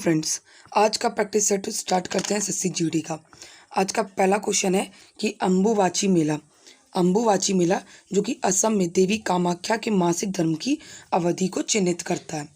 Friends, आज का practice set start करते हैं एसएससी जीडी का। आज का पहला क्वेश्चन है कि अंबुवाची मेला जो कि असम में देवी कामाख्या के मासिक धर्म की अवधि को चिन्हित करता है।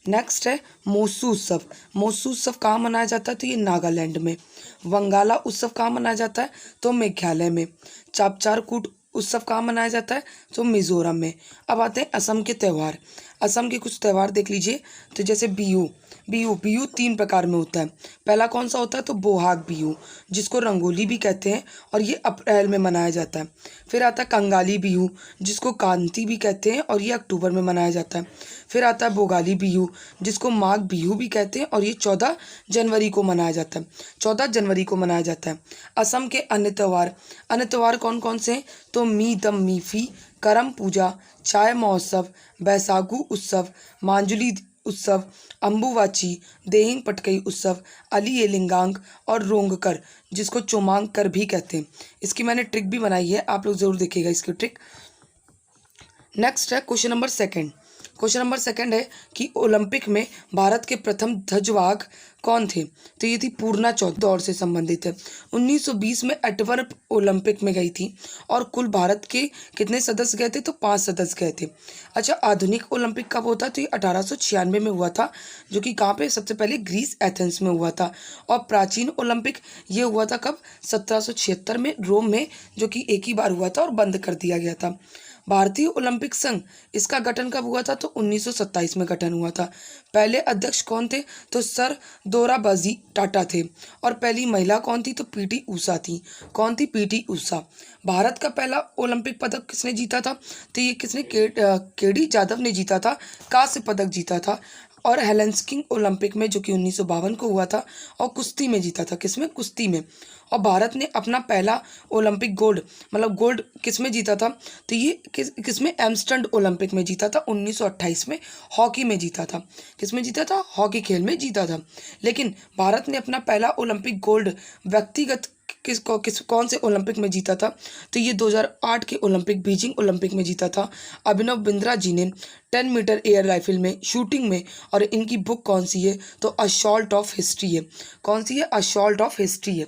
नेक्स्ट है मोसू उत्सव। मोसू उत्सव कहाँ मनाया जाता है? तो ये नागालैंड में। वंगाला उत्सव कहाँ मनाया जाता है? तो मेघालय में। चापचारकूट उत्सव कहाँ मनाया जाता है? तो मिजोरम में। अब आते हैं असम के त्यौहार। असम के कुछ त्यौहार देख लीजिए। तो जैसे बिहू बिहू 3 प्रकार में होता है। पहला कौन सा होता है? तो बोहाग बिहू, जिसको रंगोली भी कहते हैं और ये अप्रैल में मनाया जाता है। फिर आता है कंगाली बिहू, जिसको कांति भी कहते हैं और ये अक्टूबर में मनाया जाता है। फिर आता है बोगाली बिहू, जिसको माघ बिहू भी कहते हैं और ये 14 जनवरी को मनाया जाता है। 14 जनवरी को मनाया जाता है। असम के अन्य त्यौहार कौन कौन से हैं? तो मी दम मीफी, करम पूजा, चाय महोत्सव, बैसागु उत्सव, मांजुली उत्सव, अंबुवाची, देहिंग पटकई उत्सव, अली एलिंगांग और रोंगकर, जिसको चोमांग भी कहते हैं। इसकी मैंने ट्रिक भी बनाई है, आप लोग जरूर देखिएगा इसकी ट्रिक। नेक्स्ट है क्वेश्चन नंबर सेकंड है कि ओलंपिक में भारत के प्रथम ध्वजवाहक कौन थे? तो ये थी पूर्णा चौधरी। दौड़ से संबंधित है। 1920 में एटवर्प ओलंपिक में गई थी और कुल भारत के कितने सदस्य गए थे? तो 5 सदस्य गए थे। अच्छा, आधुनिक ओलंपिक कब होता? तो ये 1896 में हुआ था, जो कि कहाँ पे? सबसे पहले ग्रीस एथेंस में हुआ था। और प्राचीन ओलंपिक ये हुआ था कब? 1776 में रोम में, जो कि एक ही बार हुआ था और बंद कर दिया गया था। भारतीय ओलंपिक संघ, इसका गठन कब हुआ था? तो 1927 में गठन हुआ था। पहले अध्यक्ष कौन थे? तो सर दोराबजी टाटा थे। और पहली महिला कौन थी? तो पीटी ऊषा थी। कौन थी? पीटी ऊषा। भारत का पहला ओलंपिक पदक किसने जीता था? तो ये किसने? केडी जाधव ने जीता था, कांस्य पदक जीता था। और हेलेंसिकी ओलंपिक में, जो कि 1952 को हुआ था, और कुश्ती में जीता था। किसमें? कुश्ती में। और भारत ने अपना पहला ओलंपिक गोल्ड किस में जीता था? तो ये किसमें? एम्स्टर्डम ओलंपिक में जीता था 1928 में। हॉकी में जीता था। किस में जीता था? हॉकी खेल में जीता था। लेकिन भारत ने अपना पहला ओलंपिक गोल्ड व्यक्तिगत कौन से ओलंपिक में जीता था? तो ये 2008 के बीजिंग ओलंपिक में जीता था। अभिनव बिंद्रा जी ने 10 मीटर एयर राइफल में, शूटिंग में। और इनकी बुक कौन सी है? तो असॉल्ट ऑफ हिस्ट्री है। कौन सी है? असॉल्ट ऑफ हिस्ट्री है।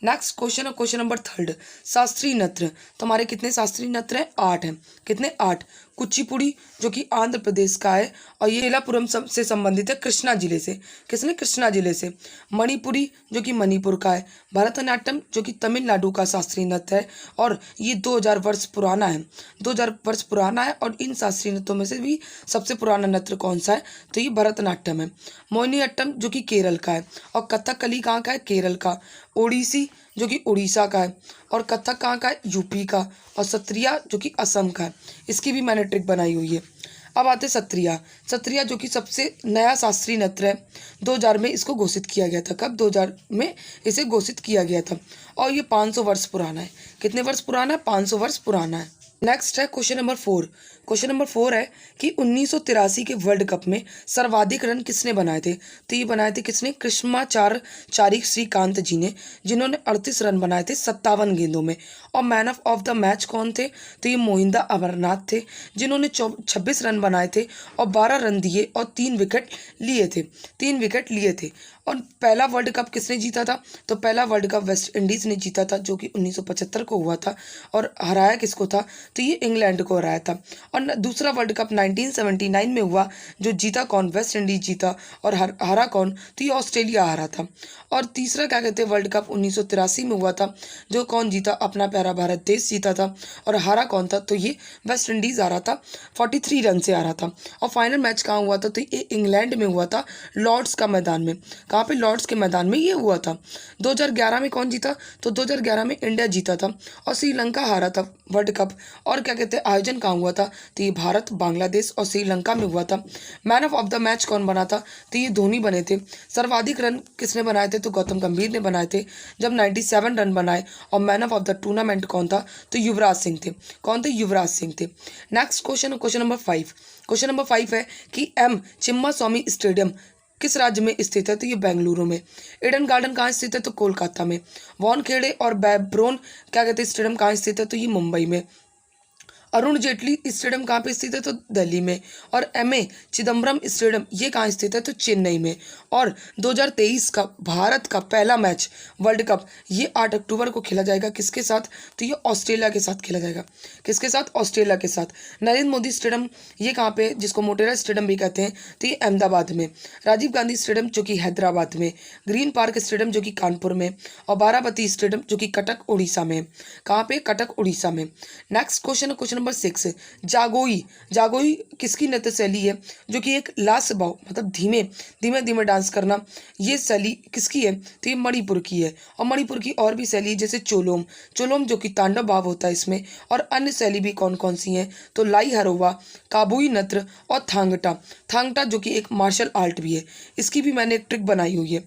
नेक्स्ट क्वेश्चन नंबर 3, शास्त्रीय नृत्य। तो हमारे कितने शास्त्रीय नृत्य हैं? 8 हैं। कितने? 8। कुचिपुड़ी, जो कि आंध्र प्रदेश का है और ये बेलापुरम से संबंधित है, कृष्णा जिले से। किसने? कृष्णा जिले से। मणिपुरी, जो कि मणिपुर का है। भरतनाट्यम, जो कि तमिलनाडु का शास्त्रीय नृत्य है और ये 2000 वर्ष पुराना है। 2000 वर्ष पुराना है। और इन शास्त्रीय नृत्यों में से भी सबसे पुराना नृत्य कौन सा है? तो ये भरतनाट्यम है। मोहिनीअट्टम, जो कि केरल का है। और कथकली कहाँ का है? केरल का। ओडिसी, जो कि उड़ीसा का है। और कथक कहाँ का है? यूपी का। और सत्रिया, जो कि असम का है। इसकी भी मैंने ट्रिक बनाई हुई है। अब आते सत्रिया, जो कि सबसे नया शास्त्रीय नृत्य है। 2000 में इसको घोषित किया गया था। कब? 2000 में इसे घोषित किया गया था। और ये 500 वर्ष पुराना है। कितने वर्ष पुराना है? 500 वर्ष पुराना है। नेक्स्ट है क्वेश्चन नंबर 4 है कि 1983 के वर्ल्ड कप में सर्वाधिक रन किसने बनाए थे? तो ये बनाए थे किसने? कृष्णाचारी श्रीकांत जी ने, जिन्होंने 38 रन बनाए थे 57 गेंदों में। और मैन ऑफ द मैच कौन थे? तो ये मोहिंदा अमरनाथ थे, जिन्होंने 26 रन बनाए थे और 12 रन दिए और 3 विकेट लिए थे। और पहला वर्ल्ड कप किसने जीता था? तो पहला वर्ल्ड कप वेस्ट इंडीज़ ने जीता था, जो कि 1975 को हुआ था। और हराया किसको था? तो ये इंग्लैंड को हराया था। और दूसरा वर्ल्ड कप 1979 में हुआ, जो जीता कौन? वेस्ट इंडीज जीता। और हारा कौन? तो ये ऑस्ट्रेलिया हारा था। और तीसरा क्या कहते हैं? वर्ल्ड कप 1983 में हुआ था, जो कौन जीता? अपना प्यारा भारत देश जीता था। और हारा कौन था? तो ये वेस्ट इंडीज़ हारा था, 43 रन से हारा था। और फाइनल मैच कहाँ हुआ था? तो ये इंग्लैंड में हुआ था, लॉर्ड्स का मैदान में। कहाँ पे? लॉर्ड्स के मैदान में ये हुआ था। 2011 में कौन जीता? तो 2011 में इंडिया जीता था और श्रीलंका हारा था वर्ल्ड कप। और क्या कहते हैं? आयोजन कहाँ हुआ था? तो ये भारत, बांग्लादेश और श्रीलंका में हुआ था। मैन ऑफ द मैच कौन बना था? तो ये धोनी बने थे। सर्वाधिक रन किसने बनाए थे? तो गौतम गंभीर ने बनाए थे, जब 97 रन बनाए। और मैन ऑफ द टूर्नामेंट कौन था? तो युवराज सिंह थे। कौन थे? युवराज सिंह थे। नेक्स्ट क्वेश्चन नंबर 5 है कि एम चिम्मा स्वामी स्टेडियम किस राज्य में स्थित है? तो ये बेंगलुरु में। ईडन गार्डन कहाँ स्थित है? तो कोलकाता में। वानखेड़े और बैब्रोन क्या कहते हैं? स्टेडियम कहाँ स्थित है? तो ये मुंबई में। अरुण जेटली स्टेडियम कहाँ पे स्थित है? तो दिल्ली में। और एमए चिदम्बरम स्टेडियम ये कहाँ स्थित है? तो चेन्नई में। और 2023 का भारत का पहला मैच वर्ल्ड कप ये 8 अक्टूबर को खेला जाएगा। किसके साथ? तो ये ऑस्ट्रेलिया के साथ खेला जाएगा। किसके साथ? ऑस्ट्रेलिया के साथ। नरेंद्र मोदी स्टेडियम ये कहाँ पे, जिसको मोटेरा स्टेडियम भी कहते हैं, तो ये अहमदाबाद में। राजीव गांधी स्टेडियम जो कि हैदराबाद में। ग्रीन पार्क स्टेडियम जो कि कानपुर में। और बाराबती स्टेडियम जो कि कटक उड़ीसा में। कहाँ पे? कटक उड़ीसा में। नेक्स्ट क्वेश्चन है क्वेश्चन नंबर 6। जागोई। जागोई किसकी नृत्य शैली है? जो कि एक लास्ट भाव मतलब धीमे धीमे धीमे डांस करना, ये शैली किसकी है? तो ये मणिपुर की है। और मणिपुर की और भी शैली जैसे चोलोम, चोलोम जो कि तांडव भाव होता है इसमें। और अन्य शैली भी कौन कौन सी हैं? तो लाई हरोवा, काबुई नृत्य और थांगटा। थांगटा जो कि एक मार्शल आर्ट भी है, इसकी भी मैंने एक ट्रिक बनाई हुई है।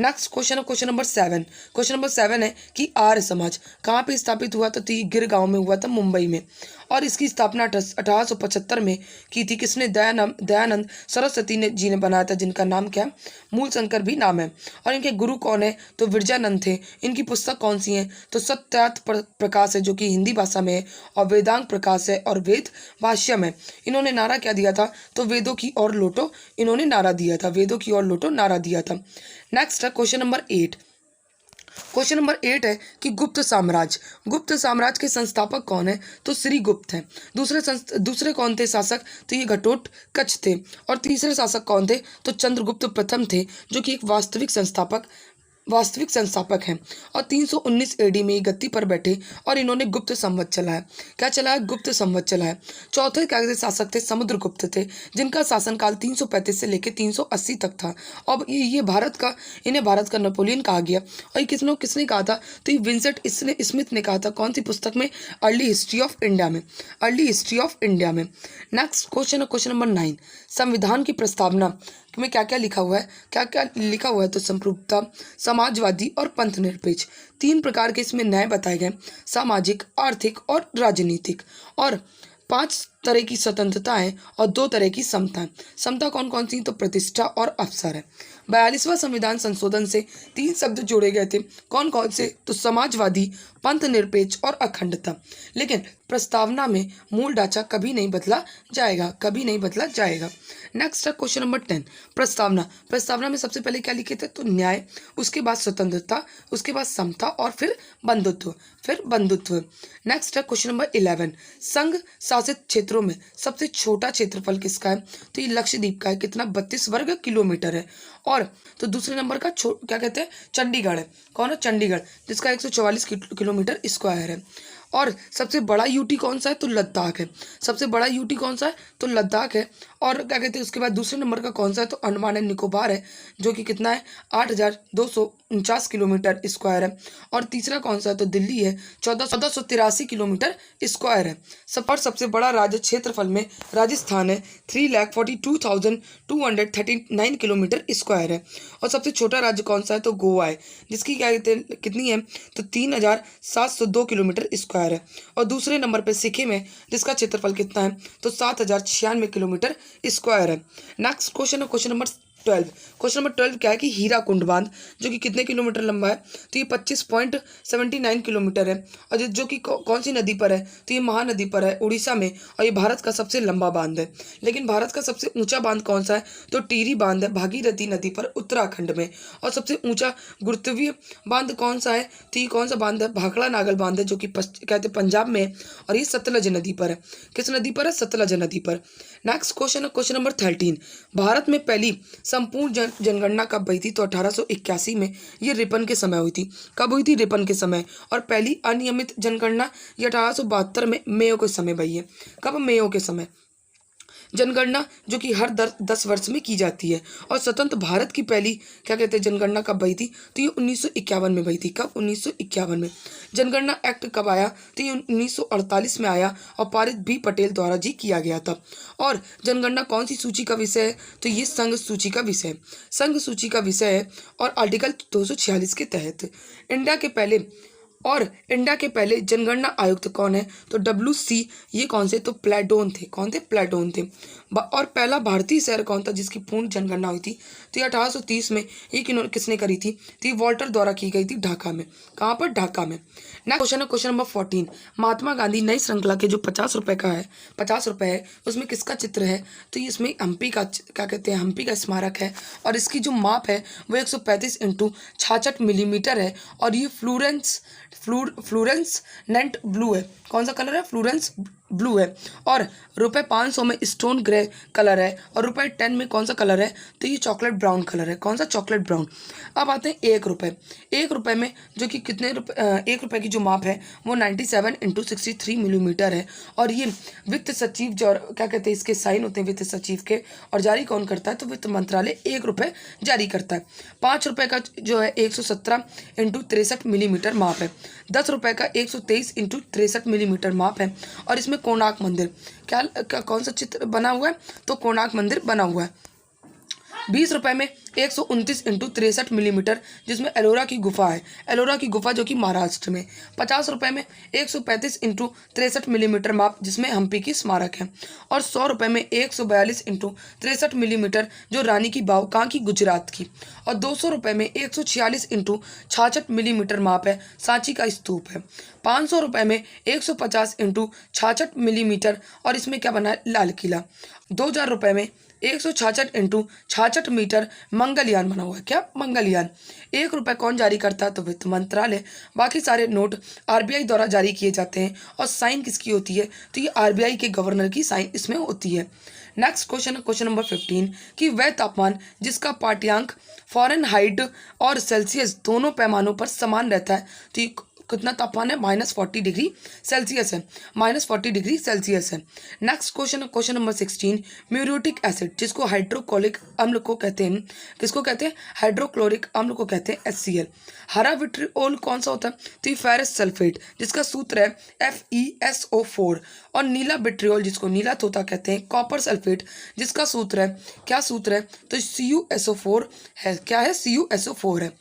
नेक्स्ट क्वेश्चन है क्वेश्चन नंबर 7। क्वेश्चन नंबर 7 है कि आर्य समाज कहाँ पे स्थापित हुआ? तो गिर गांव में हुआ था, मुंबई में। और इसकी स्थापना 1875 में की थी। किसने? दयानंद सरस्वती ने जी ने बनाया था, जिनका नाम क्या है? मूल शंकर भी नाम है। और इनके गुरु कौन है? तो विरजानंद थे। इनकी पुस्तक कौन सी है? तो सत्यार्थ प्रकाश है जो कि हिंदी भाषा में है। और वेदांग प्रकाश है और वेद भाष्यम है। इन्होंने नारा क्या दिया था? तो वेदों की ओर लौटो, इन्होंने नारा दिया था। वेदों की ओर लौटो नारा दिया था। नेक्स्ट है क्वेश्चन नंबर 8। क्वेश्चन नंबर 8 है कि गुप्त साम्राज्य। गुप्त साम्राज्य के संस्थापक कौन है? तो श्री गुप्त हैं। दूसरे कौन थे शासक? तो ये घटोत्कच थे। और तीसरे शासक कौन थे? तो चंद्रगुप्त प्रथम थे, जो कि एक वास्तविक संस्थापक हैं। और 319 एडी में ये गद्दी पर बैठे और इन्होंने गुप्त संवत चलाया। क्या चलाया? गुप्त संवत चलाया। चौथे क्या शासक थे? समुद्रगुप्त थे, जिनका शासनकाल 335 से लेकर 380 तक था। अब ये इन्हें भारत का नेपोलियन कहा गया। और ये किसने कहा था? तो ये विंसेंट स्मिथ ने कहा था। कौन सी पुस्तक में? अर्ली हिस्ट्री ऑफ इंडिया में। अर्ली हिस्ट्री ऑफ इंडिया में। नेक्स्ट क्वेश्चन है क्वेश्चन नंबर 9। संविधान की प्रस्तावना में क्या क्या लिखा हुआ है? क्या क्या लिखा हुआ है? तो संप्रभुता, समाजवादी और पंथ निरपेक्ष, 3 प्रकार के इसमें न्याय बताए गए, सामाजिक, आर्थिक और राजनीतिक। और 5 तरह की स्वतंत्रता है और 2 तरह की समता। समता कौन कौन सी? तो प्रतिष्ठा और अवसर है। 42वां संविधान संशोधन से 3 शब्द जोड़े गए थे। कौन कौन से? तो समाजवादी, पंथ निरपेक्ष और अखंडता। लेकिन प्रस्तावना में मूल ढांचा कभी नहीं बदला जाएगा, कभी नहीं बदला जाएगा। नेक्स्ट है क्वेश्चन नंबर 10। प्रस्तावना में सबसे पहले क्या लिखे थे? तो न्याय, उसके बाद स्वतंत्रता, उसके बाद समता और फिर बंधुत्व। नेक्स्ट है क्वेश्चन नंबर 11। संघ शासित क्षेत्रों में सबसे छोटा क्षेत्रफल किसका है? तो ये लक्षद्वीप का है। कितना? 32 वर्ग किलोमीटर है। और तो दूसरे नंबर का क्या कहते हैं? चंडीगढ़ है। कौन है? चंडीगढ़, जिसका 144 किलोमीटर स्क्वायर है। और सबसे बड़ा यूटी कौन सा है? तो लद्दाख है। सबसे बड़ा यूटी कौन सा है? तो लद्दाख है। और क्या कहते हैं उसके बाद दूसरे नंबर का कौन सा है? तो अंडमान एंड निकोबार है, जो कि कितना है? 8,249 किलोमीटर स्क्वायर है। और तीसरा कौन सा है? तो दिल्ली है, 1483 किलोमीटर स्क्वायर है। सबसे बड़ा राज्य क्षेत्रफल में राजस्थान है, 3,42,239 किलोमीटर स्क्वायर है। और सबसे छोटा राज्य कौन सा है? तो गोवा है, जिसकी क्या कहते हैं कितनी है? तो 3,702 किलोमीटर स्क्वायर है। और दूसरे नंबर पे सिक्किम है, जिसका क्षेत्रफल कितना है? तो 7,096 किलोमीटर स्क्वायर है। नेक्स्ट क्वेश्चन है क्वेश्चन नंबर 12। क्वेश्चन नंबर 12 क्या है कि हीराकुंड बांध जो कि कितने किलोमीटर लंबा है? तो ये 25.79 किलोमीटर है। और जो कि कौन सी नदी पर है? तो ये महानदी पर है, उड़ीसा में। और ये भारत का सबसे लंबा बांध है। लेकिन भारत का सबसे ऊंचा बांध कौन सा है? तो टिहरी बांध है, भागीरथी नदी पर, उत्तराखंड में। और सबसे ऊंचा गुरुत्वीय बांध कौन सा है? तो ये कौन सा बांध है? भाखड़ा नागल बांध है, जो कि कहते हैं पंजाब में है। और ये सतलज नदी पर है। किस नदी पर है? सतलज नदी पर। नेक्स्ट क्वेश्चन है क्वेश्चन नंबर 13। भारत में पहली संपूर्ण जनगणना कब हुई थी? तो 1881 में ये रिपन के समय हुई थी। कब हुई थी? रिपन के समय। और पहली अनियमित जनगणना ये 1872 में मेयो के समय हुई है। कब? मेयो के समय जनगणना, जो कि हर 10 वर्ष में की जाती है। और स्वतंत्र भारत की पहली क्या कहते हैं जनगणना कब हुई थी? तो ये 1951 में हुई थी। कब? 1951 में। जनगणना एक्ट कब आया? तो ये 1948 में आया और पारित भी पटेल द्वारा जी किया गया था। और जनगणना कौन सी सूची का विषय है? तो ये संघ सूची का विषय है। संघ सूची का विषय है और आर्टिकल 246 के तहत इंडिया के पहले और इंडिया के पहले जनगणना आयुक्त कौन है? तो WC, ये कौन से? तो प्लेटोन थे। कौन थे? प्लेटोन थे। और पहला भारतीय शहर कौन था जिसकी पूर्ण जनगणना हुई थी? तो ये 1830 में ये किसने करी थी? तो ये वॉल्टर द्वारा की गई थी ढाका में। कहाँ पर? ढाका में। नेक्स्ट क्वेश्चन है क्वेश्चन नंबर 14। महात्मा गांधी नई श्रृंखला के जो 50 रुपए का है, 50 रुपए है, उसमें किसका चित्र है? तो ये इसमें हम्पी का क्या कहते हैं, हम्पी का स्मारक है। और इसकी जो माप है वो 135 इंटू 66 मिलीमीटर है। और ये फ्लोरेंस नेंट ब्लू है। कौन सा कलर है? फ्लोरेंस ब्लू है। और ₹500 में स्टोन ग्रे कलर है। और ₹10 में कौन सा कलर है? तो ये चॉकलेट ब्राउन कलर है। कौन सा? Chocolate brown. अब आते हैं 1 रुपये। 1 रुपये में जो कि कितने रुपये, 1 रुपये की जो माप है वो 97 इंटू 63 मिलीमीटर है। और ये वित्त सचिव जो क्या कहते हैं, इसके साइन होते हैं वित्त सचिव के। और जारी कौन करता है? तो वित्त मंत्रालय 1 रुपये जारी करता है। 5 रुपये का जो है 117 इंटू 63 मिलीमीटर माप है। 10 रुपये का 123 इंटू 63 मिलीमीटर माप है। और इसमें कोणार्क मंदिर क्या कौन सा चित्र बना हुआ है? तो कोणार्क मंदिर बना हुआ है। 20 रुपये में 129 इंटू 63 मिलीमीटर, जिसमें एलोरा की गुफा है। एलोरा की गुफा जो कि महाराष्ट्र में। 50 रुपये में 135 इंटू 63 मिलीमीटर माप, जिसमें हम्पी की स्मारक है। और 100 रुपये में 142 इंटू 63 मिलीमीटर, जो रानी की बाव कहाँ की? गुजरात की। और 200 रुपये में 146 इंटू 66 मिलीमीटर माप है, सांची का स्तूप है। 500 रुपये में 150 इंटू 66 मिलीमीटर, और इसमें क्या बना है? लाल किला। 2000 रुपये में 166 इंटू 66 मीटर मंगलयान बना हुआ है। क्या? मंगलयान। 1 रुपये कौन जारी करता है? तो वित्त मंत्रालय। बाकी सारे नोट RBI द्वारा जारी किए जाते हैं। और साइन किसकी होती है? तो ये RBI के गवर्नर की साइन इसमें होती है। नेक्स्ट क्वेश्चन है क्वेश्चन नंबर 15 कि वह तापमान जिसका पाठ्यांक फ़ारेनहाइट और सेल्सियस दोनों पैमानों पर समान रहता है, तो ये कितना तापमान है? -40 डिग्री सेल्सियस है। -40 डिग्री सेल्सियस है। नेक्स्ट क्वेश्चन है क्वेश्चन नंबर 16 म्यूरियोटिक एसिड, जिसको हाइड्रोक्लोरिक अम्ल को कहते हैं। किसको कहते हैं? हाइड्रोक्लोरिक अम्ल को कहते हैं HCl। हरा विट्रियोल कौन सा होता है? तो ये फेरस सल्फेट, जिसका सूत्र है FeSO4। और नीला विट्रियोल, जिसको नीला तोता कहते हैं, कॉपर सल्फेट, जिसका सूत्र है, क्या सूत्र है? तो CuSO4 है। क्या है? CuSO4 है।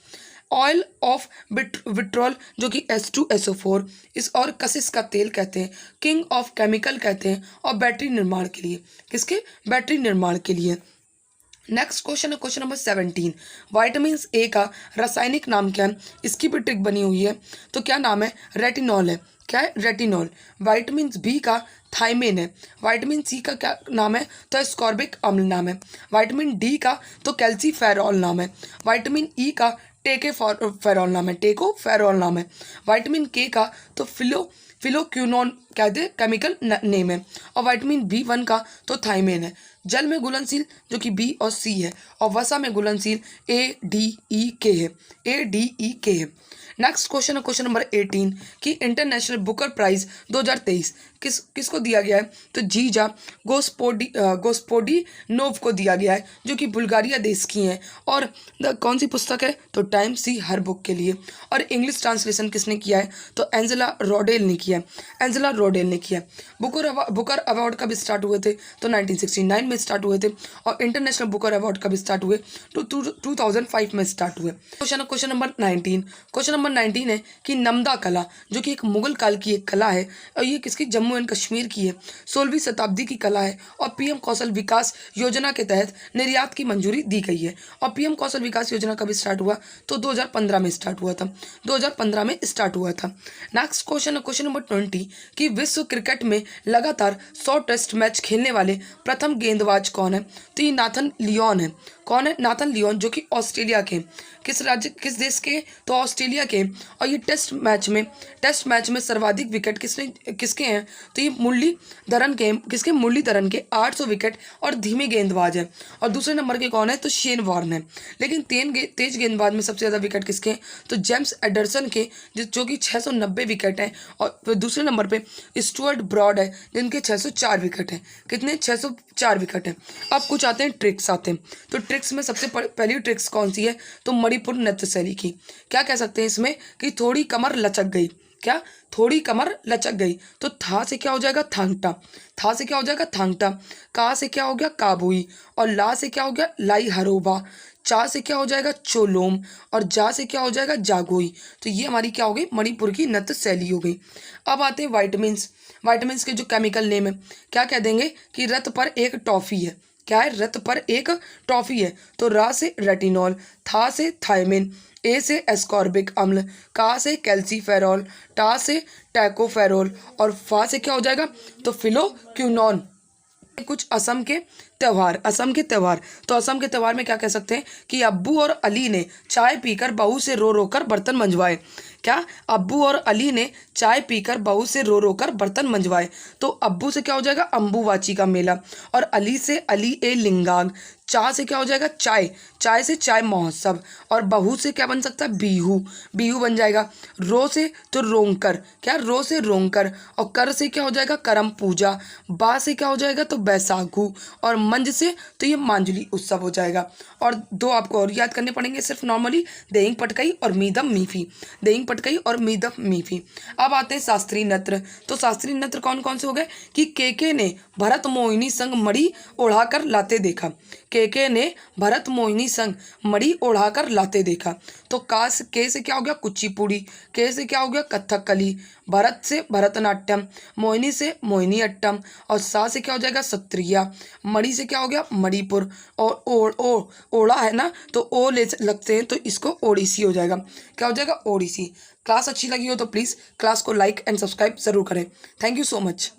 ऑयल ऑफ विट्रॉल जो कि H2SO4, इस और कशिश का तेल कहते हैं, किंग ऑफ केमिकल कहते हैं। और बैटरी निर्माण के लिए, किसके? बैटरी निर्माण के लिए। नेक्स्ट क्वेश्चन है क्वेश्चन नंबर 17 विटामिन ए का रासायनिक नाम क्या है? इसकी भी ट्रिक बनी हुई है। तो क्या नाम है? रेटिनॉल है। क्या है? रेटिनॉल। विटामिन बी का थाइमिन है। विटामिन सी का क्या नाम है? तो एस्कॉर्बिक अम्ल नाम है। विटामिन डी का तो कैल्सीफेरॉल नाम है। विटामिन ई का टेकोफेरॉल नाम है। टेकोफेरॉल नाम है। विटामिन के का तो फिलोक्विनोन कहते हैं, केमिकल नेम है। और विटामिन B1 का तो थाइमिन है। जल में घुलनशील जो कि B और C है। और वसा में घुलनशील ADEK है। ADEK है। नेक्स्ट क्वेश्चन है क्वेश्चन नंबर 18 कि इंटरनेशनल बुकर प्राइज 2023 किसको दिया गया है? तो जीजा गोस्पोडिनोव को दिया गया है, जो कि बुल्गारिया देश की हैं। और कौन सी पुस्तक है? तो टाइम सी हर बुक के लिए। और इंग्लिश ट्रांसलेशन किसने किया है? तो एंजेला रोडेल ने किया है। एंजेला रोडेल ने किया है। बुकर अवार्ड कब स्टार्ट हुए थे? तो 1969 में स्टार्ट हुए थे। और इंटरनेशनल बुकर अवार्ड कब स्टार्ट हुए? तो 2005 में स्टार्ट हुए। Question number 19। क्वेश्चन नंबर 19 है कि नमदा कला जो कि एक मुगल काल की एक कला है, और ये किसकी? जम्मू एंड कश्मीर की है। 16वीं शताब्दी की कला है। और PM कौशल विकास योजना के तहत निर्यात की मंजूरी दी गई है। और PM कौशल विकास योजना कब स्टार्ट हुआ? तो 2015 में स्टार्ट हुआ था। 2015 में स्टार्ट हुआ था। नेक्स्ट क्वेश्चन है क्वेश्चन नंबर 20 कि विश्व क्रिकेट में लगातार 100 टेस्ट मैच खेलने वाले प्रथम गेंदबाज कौन है? तो ये नाथन लियोन है। कौन है? नाथन लियोन, जो कि ऑस्ट्रेलिया के। किस राज्य, किस देश के? तो ऑस्ट्रेलिया के। और ये टेस्ट मैच में सर्वाधिक विकेट किसके हैं? तो ये मुरलीधरन के। किसके? मुरलीधरन के 800 विकेट। और धीमे गेंदबाज है। और दूसरे नंबर के कौन है? तो शेन वॉर्न है। लेकिन तेज गेंदबाज में सबसे ज़्यादा विकेट किसके हैं? तो जेम्स एंडरसन के, जो कि 690 विकेट हैं। और फिर दूसरे नंबर पे स्टुअर्ट ब्रॉड है, जिनके 604 विकेट हैं। कितने? 604 विकेट हैं। अब कुछ आते हैं ट्रिक्स आते हैं। तो ट्रिक्स में सबसे पहली ट्रिक्स कौन सी है? तो मणिपुर नृत्य शैली की। क्या कह सकते हैं इसमें? कि थोड़ी कमर लचक गई। क्या, थोड़ी कमर लचक गई। तो था से क्या हो जाएगा, थांगटा। था से क्या हो जाएगा, थांगटा। का से क्या हो गया, काबुई। और ला से क्या हो गया, लाई हरोबा। चा से क्या हो जाएगा, चोलोम। और जा से क्या हो जाएगा, जागोई। तो ये हमारी क्या हो गई, मणिपुर की नृत्य शैली हो गई। अब आते हैं वाइटमिन्स। वाइटमिन्स के जो केमिकल नेम है, क्या कह देंगे कि रत पर एक टॉफी है। क्या है, रत पर एक टॉफी है। तो रा से रेटिनॉल, था से थायमिन, ए से एस्कॉर्बिक अम्ल, का से कैल्सीफेरॉल, टा से टैकोफेरॉल और फा से क्या हो जाएगा, तो फिलोक्विनोन। कुछ असम के त्यौहार, असम के त्यौहार। तो असम के त्यौहार में क्या कह सकते हैं कि अब्बू और अली ने चाय पीकर बहू से रो कर बर्तन मंजवाए। क्या, अब्बू और अली ने चाय पीकर बहू से रो कर बर्तन मंजवाए। तो अब्बू से क्या हो जाएगा, अम्बुवाची का मेला। और अली से अली ए लिंगांग। चा से क्या हो जाएगा, चाय। चाय से चाय महोत्सव। और बहू से क्या बन सकता है, बिहू। बिहू बन जाएगा। रो से तो रोंगकर। क्या, रो से रोंगकर। और कर से क्या हो जाएगा, करम पूजा। बा से क्या हो जाएगा, तो बैसाखू। और मंज से तो ये मांजुली उत्सव हो जाएगा। और दो आपको और याद करने पड़ेंगे सिर्फ नॉर्मली, देहिंग पटकई और मीदम मीफी। देहिंग पटकई और मीदम मीफी। अब आते हैं शास्त्रीय नृत्य। तो शास्त्रीय नृत्य कौन कौन से हो गए कि केके ने भरत मोहिनी संग मणि ओढ़ाकर लाते देखा। केके ने भरत मोहिनी संग मणि ओढ़ाकर लाते देखा। तो के से क्या हो गया, कुचिपुड़ी। के से क्या हो गया, कथकली। भरत से भरतनाट्यम। मोहिनी से मोहिनी अट्टम। और सा से क्या हो जाएगा, सत्रिया। मणि से क्या हो गया, मणिपुर। और ओढ़ा है ना, तो ओ ले लगते हैं तो इसको ओडिसी हो जाएगा। क्या हो जाएगा, ओडिसी। क्लास अच्छी लगी हो तो प्लीज़ क्लास को लाइक एंड सब्सक्राइब ज़रूर करें। Thank you so much.